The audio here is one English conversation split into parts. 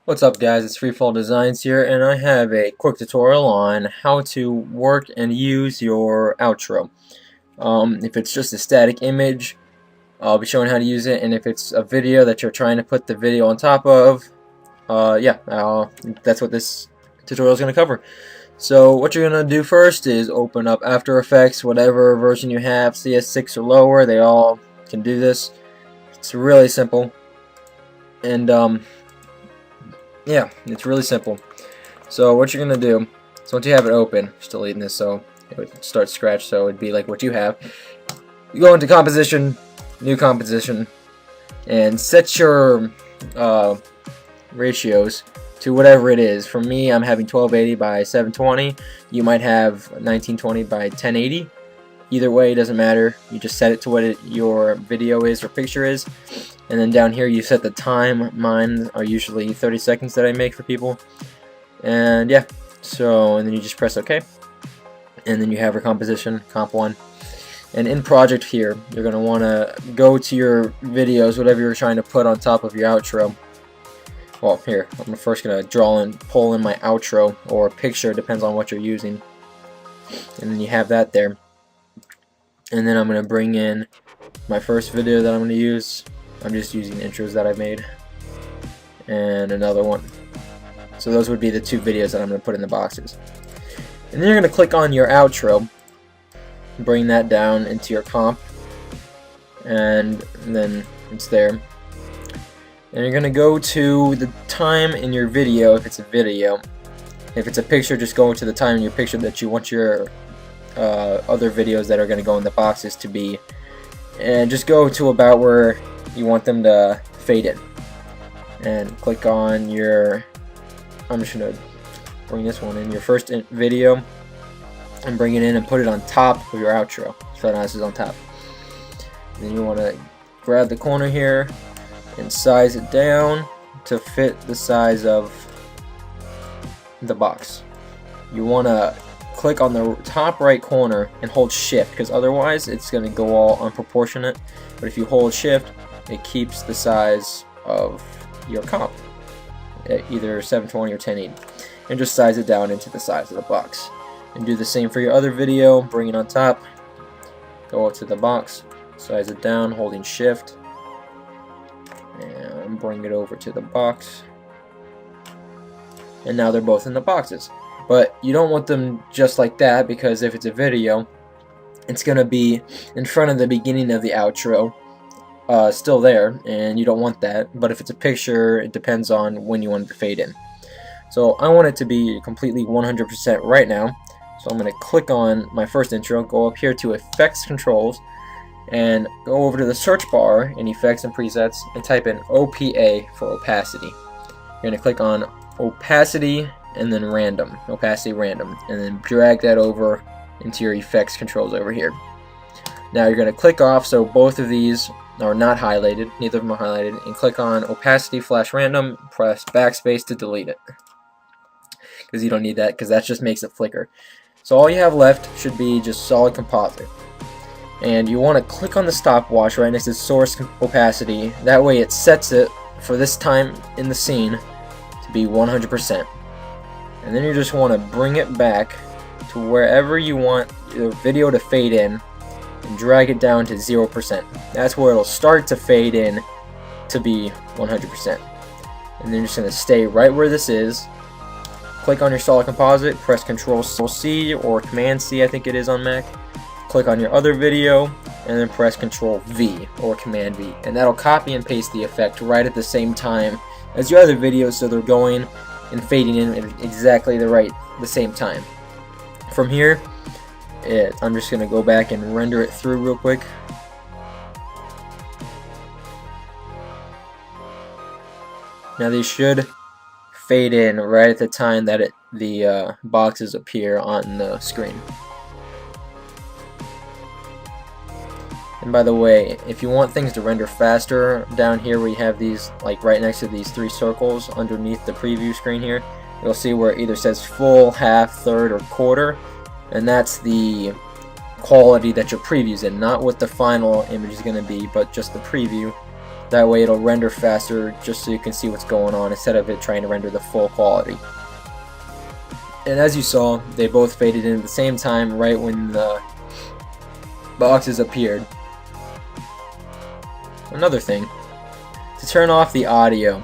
What's up guys, it's Freefall Designs here, and I have a quick tutorial on how to work and use your outro. If it's just a static image, I'll be showing how to use it, and if it's a video that you're trying to put the video on top of, that's what this tutorial is going to cover. So what you're going to do first is open up After Effects, whatever version you have, CS6 or lower, they all can do this. It's really simple, and yeah, it's really simple. So what you're gonna do, so once you have it open, just deleting this so it would start scratch, so it'd be like what you have. You go into composition, new composition, and set your ratios to whatever it is. For me, I'm having 1280 by 720. You might have 1920 by 1080. Either way, it doesn't matter. You just set it to what your video is or picture is. And then down here you set the time. Mine are usually 30 seconds that I make for people. And yeah, so and then you just press OK. And then you have your composition, comp 1. And in project here, you're going to want to go to your videos, whatever you're trying to put on top of your outro. Well, here, I'm first going to pull in my outro or picture, depends on what you're using. And then you have that there. And then I'm going to bring in my first video that I'm going to use. I'm just using intros that I've made. And another one. So those would be the two videos that I'm going to put in the boxes. And then you're going to click on your outro. Bring that down into your comp. And then it's there. And you're going to go to the time in your video if it's a video. If it's a picture, just go to the time in your picture that you want your other videos that are going to go in the boxes to be, and just go to about where you want them to fade in, and click on your, I'm just going to bring this one in, your first video, and bring it in and put it on top of your outro, so now this is on top. Then you want to grab the corner here and size it down to fit the size of the box. You want to click on the top right corner and hold shift, because otherwise it's going to go all unproportionate. But if you hold shift, it keeps the size of your comp at either 720 or 1080, and just size it down into the size of the box. And do the same for your other video. Bring it on top, go up to the box, size it down holding shift, and bring it over to the box. And now they're both in the boxes. But you don't want them just like that, because if it's a video, it's going to be in front of the beginning of the outro, still there, and you don't want that. But if it's a picture, it depends on when you want it to fade in. So I want it to be completely 100% right now. So I'm going to click on my first intro, go up here to Effects Controls, and go over to the search bar in Effects and Presets, and type in OPA for opacity. You're going to click on opacity and then random, opacity random, and then drag that over into your effects controls over here. Now you're going to click off, so both of these are not highlighted, neither of them are highlighted, and click on opacity flash random, press backspace to delete it, because you don't need that, because that just makes it flicker. So all you have left should be just solid composite. And you want to click on the stopwatch right next to source opacity, that way it sets it for this time in the scene to be 100%. And then you just want to bring it back to wherever you want the video to fade in and drag it down to 0%. That's where it'll start to fade in to be 100%. And then you're just going to stay right where this is. Click on your solid composite, press Ctrl-C or Command-C, I think it is on Mac. Click on your other video, and then press Ctrl-V or Command-V. And that'll copy and paste the effect right at the same time as your other videos, so they're going and fading in at exactly the same time. From here, I'm just going to go back and render it through real quick. Now these should fade in right at the time that the boxes appear on the screen. And by the way, if you want things to render faster, down here where you have these, like right next to these three circles underneath the preview screen here, you'll see where it either says full, half, third, or quarter, and that's the quality that your preview's in, not what the final image is going to be, but just the preview That way it'll render faster, just so you can see what's going on instead of it trying to render the full quality. And as you saw, they both faded in at the same time right when the boxes appeared. Another thing, to turn off the audio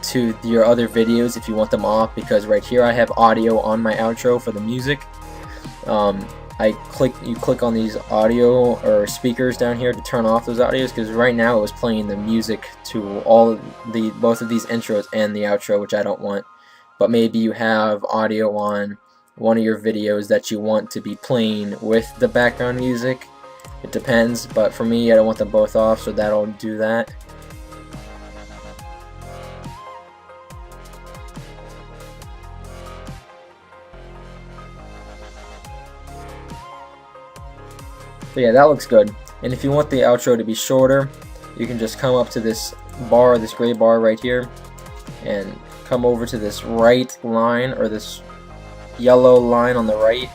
to your other videos if you want them off, because right here I have audio on my outro for the music. You click on these audio or speakers down here to turn off those audios, because right now it was playing the music to both of these intros and the outro, which I don't want. But maybe you have audio on one of your videos that you want to be playing with the background music. It depends, but for me I don't want them both off, so that'll do that. But yeah, that looks good. And if you want the outro to be shorter, you can just come up to this bar, this gray bar right here, and come over to this right line, or this yellow line on the right,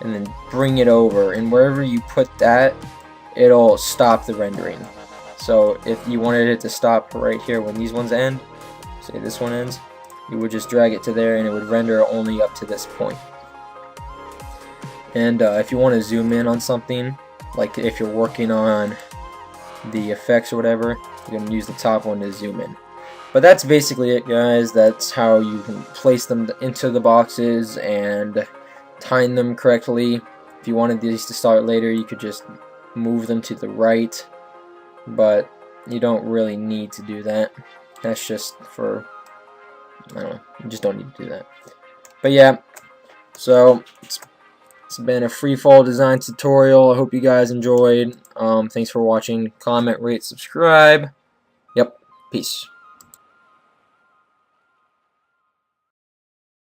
and then bring it over, and wherever you put that, it'll stop the rendering. So if you wanted it to stop right here when these ones end, say this one ends, you would just drag it to there and it would render only up to this point. And if you want to zoom in on something, like if you're working on the effects or whatever, you're going to use the top one to zoom in. But that's basically it, guys. That's how you can place them into the boxes and time them correctly. If you wanted these to start later, you could just move them to the right, but you don't really need to do that. That's just for, I don't know, you just don't need to do that. But yeah, so it's been a free fall design tutorial. I hope you guys enjoyed. Thanks for watching. Comment, rate, subscribe. Yep, peace.